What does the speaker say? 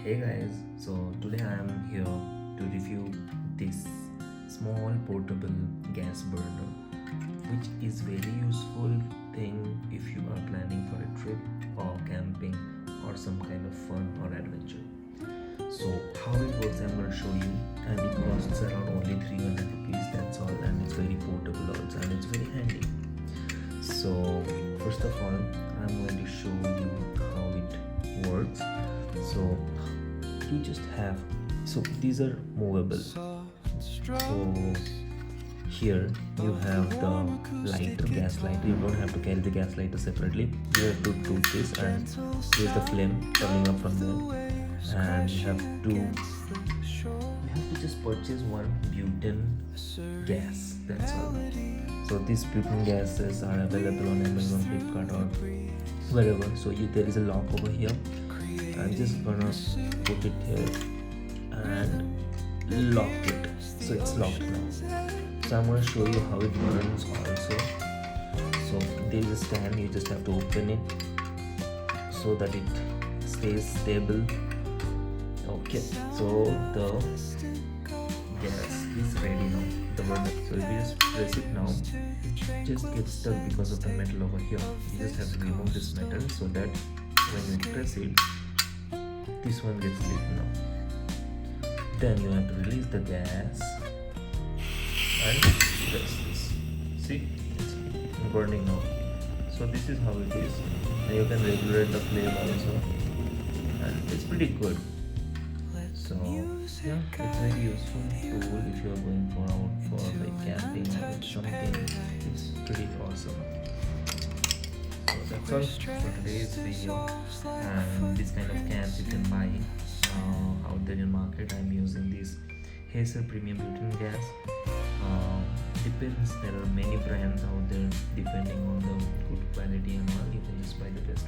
Hey guys, so today I am here to review this small portable gas burner, which is very useful thing if you are planning for a trip or camping or some kind of fun or adventure. So how it works I'm gonna show you, and it costs around only 300 rupees, that's all, and it's very portable also and it's very handy. So first of all I'm going to show you how it works. So you just have, so these are movable. So here you have the lighter, gas lighter. You don't have to carry the gas lighter separately. You have to do this, and here's the flame coming up from there. And you have to just purchase one butane gas, that's all. So these butane gases are available on Amazon, Flipkart or wherever. So there is a lock over here. I'm just gonna put it here and lock it. So it's locked now. So I'm gonna show you how it burns also. So there is a stand, you just have to open it so that it stays stable. Okay, so the gas is ready now, the burner. So if you just press it now, it just gets stuck because of the metal over here. You just have to remove this metal so that when you press it, this one gets lit now. Then you have to release the gas and press this. See, it's burning now. So this is how it is. And you can regulate the flame also, and it's pretty good. So yeah, it's very useful tool if you are going for like camping or something. It's pretty awesome. So that's all for today's video, and this kind of cans you can buy out there in market. I'm using this Hazer Premium Butane Gas. Depends, there are many brands out there depending on the good quality and all. You can just buy the best